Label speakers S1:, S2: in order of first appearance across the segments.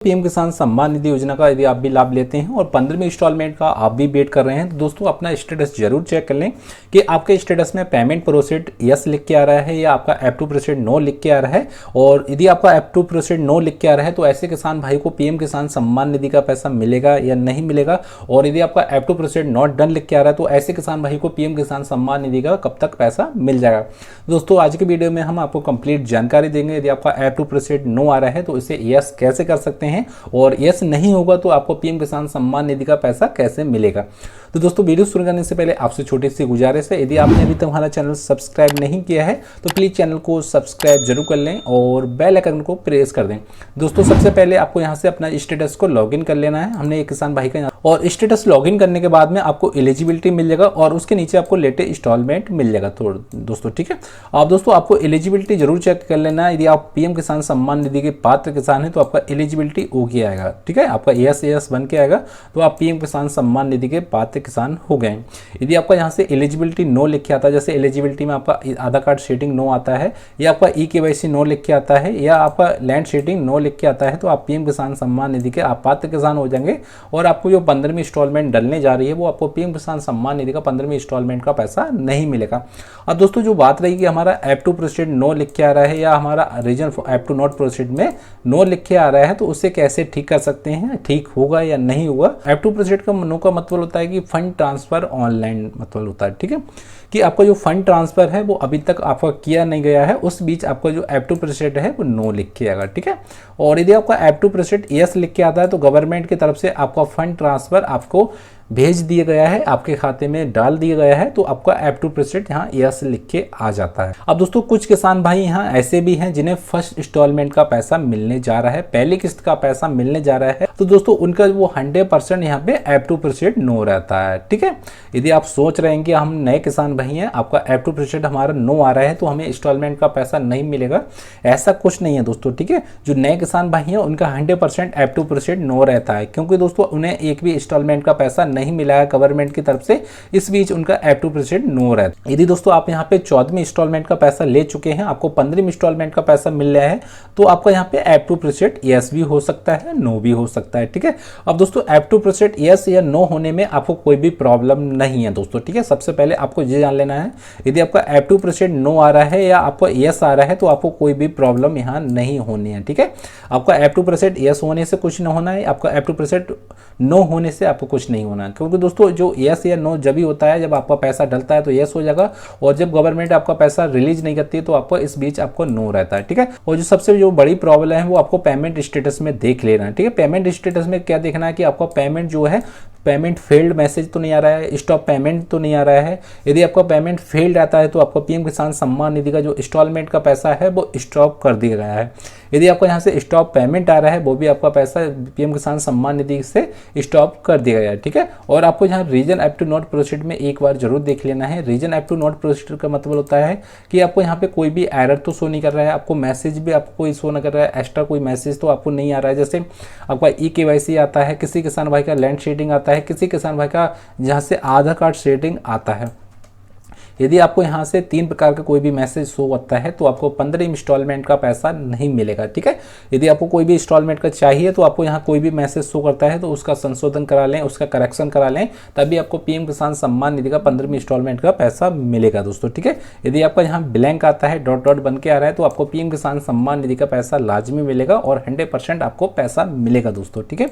S1: PM किसान सम्मान निधि योजना का यदि आप भी लाभ लेते हैं और 15वीं इंस्टॉलमेंट का आप भी वेट कर रहे हैं तो दोस्तों अपना स्टेटस जरूर चेक कर लें कि आपके स्टेटस में पेमेंट प्रोसीड यस लिख के आ रहा है या आपका एप टू प्रोसीड नो लिख के आ रहा है। और यदि आपका एप टू प्रोसीड नो लिख के आ रहा है तो ऐसे किसान भाई को पीएम किसान सम्मान निधि का पैसा मिलेगा या नहीं मिलेगा। और यदि आपका app to proceed not done लिख के आ रहा है तो ऐसे किसान भाई को पीएम किसान सम्मान निधि का कब तक पैसा मिल जाएगा। दोस्तों आज के वीडियो में हम आपको कंप्लीट जानकारी देंगे। यदि आपका एप टू प्रोसीड नो आ रहा है तो इसे यस कैसे कर सकते हैं और यस नहीं होगा तो आपको पीएम किसान सम्मान निधि का पैसा कैसे मिलेगा। तो दोस्तों वीडियो शुरू करने से पहले आपसे छोटी सी गुजारिश है, यदि आपने अभी तक हमारा चैनल सब्सक्राइब नहीं किया है तो प्लीज चैनल को सब्सक्राइब जरूर कर लें और बेल आइकन को प्रेस कर दें। दोस्तों सबसे पहले आपको यहाँ से अपना स्टेटस को लॉगिन कर लेना है। हमने एक किसान भाई का और स्टेटस लॉगिन करने के बाद में आपको एलिजिबिलिटी मिल जाएगा और उसके नीचे आपको लेटेस्ट इंस्टॉलमेंट मिल जाएगा। तो दोस्तों ठीक है, अब दोस्तों आपको एलिजिबिलिटी जरूर चेक कर लेना है। यदि आप पीएम किसान सम्मान निधि के पात्र किसान हैं तो आपका एलिजिबिलिटी ओके आएगा, ठीक है, आपका यस बन के आएगा तो आप पीएम किसान सम्मान निधि के पात्र किसान हो गए। यदि आपका यहाँ से एलिजिबिलिटी नो लिख के आता है, जैसे एलिजिबिलिटी में आपका आधार कार्ड शेडिंग नो आता है या आपका ई-केवाईसी नो लिख के आता है या आपका लैंड शेडिंग नो लिख के आता है तो आप पीएम किसान सम्मान निधि के आप पात्र किसान हो जाएंगे और आपको जो 15वीं इंस्टॉलमेंट डलने जा रही है वो आपको पीएम किसान सम्मान निधि का 15वीं इंस्टॉलमेंट का पैसा नहीं मिलेगा। अब दोस्तों जो बात रही कि हमारा एप टू प्रोसीड नो लिख के आ रहा है या हमारा reason app to not proceed में नो लिख के आ रहा है तो उसे कैसे ठीक कर सकते हैं, ठीक होगा या नहीं होगा। एप टू प्रोसीड का नो का मतलब होता है कि फंड ट्रांसफर ऑनलाइन मतलब होता है, ठीक है, कि आपका जो फंड ट्रांसफर है वो अभी तक आपका किया नहीं गया है, उस बीच आपका जो एप टू प्रोसीड है वो नो लिख के आएगा, ठीक है। और यदि आपका एप टू प्रोसीड यस लिख के आता है तो गवर्नमेंट की तरफ से आपका फंड ट्रांसफर आपको भेज दिया गया है, आपके खाते में डाल दिया गया है तो आपका एप टू प्रोसीड यहाँ यस लिख के आ जाता है। अब दोस्तों कुछ किसान भाई यहाँ ऐसे भी हैं जिन्हें फर्स्ट इंस्टॉलमेंट का पैसा मिलने जा रहा है, पहली किस्त का पैसा मिलने जा रहा है तो दोस्तों उनका वो 100% यहाँ पे एप टू प्रोसीड नो रहता है, ठीक है। यदि आप सोच रहे हैं कि हम नए किसान भाई हैं, आपका एप टू प्रोसीड हमारा नो आ रहा है तो हमें इंस्टॉलमेंट का पैसा नहीं मिलेगा, ऐसा कुछ नहीं है दोस्तों, ठीक है। जो नए किसान भाई हैं उनका 100% एप टू प्रोसीड नो रहता है क्योंकि दोस्तों उन्हें एक भी इंस्टॉलमेंट का पैसा नहीं मिला है गवर्नमेंट की तरफ से, इस बीच उनका एप टू प्रोसीड नो रहता है। यदि दोस्तों आप यहाँ पे 14वीं इंस्टॉलमेंट का पैसा ले चुके हैं, आपको 15वीं इंस्टॉलमेंट का पैसा मिल रहा है तो आपका यहाँ पे एप टू प्रोसीड यस भी हो सकता है, नो भी हो सकता है, ठीक है। अब दोस्तों एप टू प्रोसीड यस या नो होने में आपको कोई भी प्रॉब्लम नहीं है दोस्तों, ठीक है। सबसे पहले आपको ये जान लेना है, यदि आपका एप टू प्रोसीड नो आ रहा है या आपका यस आ रहा है तो आपको कोई भी प्रॉब्लम यहाँ नहीं होनी है, ठीक है। आपका एप टू प्रोसीड यस होने से कुछ नहीं होना है, आपका एप टू प्रोसीड नो होने से आपको कुछ नहीं होना है, क्योंकि दोस्तों जो यस या नो जब भी होता है जब आपका पैसा डलता है तो यस हो जाएगा और जब गवर्नमेंट आपका पैसा रिलीज नहीं करती है तो आपको इस बीच आपको नो रहता है, ठीक है। और जो सबसे जो बड़ी प्रॉब्लम है वो आपको पेमेंट स्टेटस में देख लेना है, ठीक है। पेमेंट स्टेटस में क्या देखना है कि आपका पेमेंट जो है पेमेंट फेल्ड मैसेज तो नहीं आ रहा है, स्टॉप पेमेंट तो नहीं आ रहा है। यदि आपका पेमेंट फेल्ड आता है तो आपका पीएम किसान सम्मान निधि का जो इंस्टॉलमेंट का पैसा है वो स्टॉप कर दिया गया है। यदि आपका यहाँ से स्टॉप पेमेंट आ रहा है वो भी आपका पैसा पीएम किसान सम्मान निधि से स्टॉप कर दिया गया है, ठीक है। और आपको यहाँ reason app to not proceed में एक बार जरूर देख लेना है। Reason app to not proceed का मतलब होता है कि आपको यहाँ पे कोई भी एरर तो शो नहीं कर रहा है, आपको मैसेज भी आपको कोई शो नहीं कर रहा है, एक्स्ट्रा कोई मैसेज तो आपको नहीं आ रहा है। जैसे आपका ई-केवाईसी आता है, किसी किसान भाई का लैंड शेडिंग आता है, किसी किसान भाई का जहाँ से आधार कार्ड शेडिंग आता है। यदि आपको यहाँ से 3 प्रकार का कोई भी मैसेज शो होता है तो आपको 15 इंस्टॉलमेंट का पैसा नहीं मिलेगा, ठीक है। यदि आपको कोई भी इंस्टॉलमेंट का चाहिए तो आपको यहाँ कोई भी मैसेज शो करता है तो उसका संशोधन करा लें, उसका करेक्शन करा लें, तभी आपको पीएम किसान सम्मान निधि का 15वीं इंस्टॉलमेंट का पैसा मिलेगा दोस्तों, ठीक है। यदि आपका यहाँ ब्लैंक आता है, डॉट डॉट बन के आ रहा है तो आपको पीएम किसान सम्मान निधि का पैसा लाजमी मिलेगा और 100% आपको पैसा मिलेगा दोस्तों, ठीक है।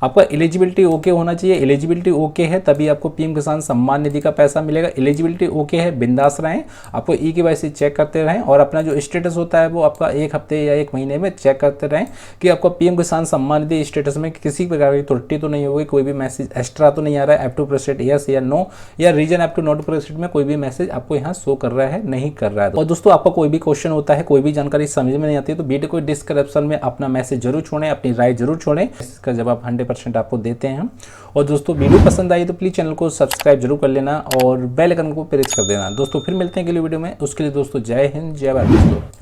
S1: आपका एलिजिबिलिटी ओके होना चाहिए, एलिजिबिलिटी ओके है तभी आपको पीएम किसान सम्मान निधि का पैसा मिलेगा। एलिजिबिलिटी ओके है, बिंदास रहें, आपको ई-केवाईसी चेक करते रहें और अपना जो स्टेटस होता है वो आपका 1 हफ्ते या 1 महीने में चेक करते रहें कि आपको पीएम किसान सम्मान निधि स्टेटस में किसी प्रकार की त्रुटि तो नहीं होगी, कोई भी मैसेज एक्स्ट्रा तो नहीं आ रहा है, एप टू प्रोसीड यस या नो या reason app to not proceed में कोई भी मैसेज आपको यहाँ शो कर रहा है नहीं कर रहा है। और दोस्तों आपका कोई भी क्वेश्चन होता है, कोई भी जानकारी समझ में नहीं आती है तो वीडियो को डिस्क्रिप्शन में अपना मैसेज जरूर छोड़ें, अपनी राय जरूर छोड़ें, इसका जवाब 100% आपको देते हैं। और दोस्तों वीडियो पसंद आई तो प्लीज चैनल को सब्सक्राइब जरूर कर लेना और बेल आइकन को प्रेस कर देना। दोस्तों फिर मिलते हैं अगली वीडियो में, उसके लिए दोस्तों जय हिंद जय भारत दोस्तों।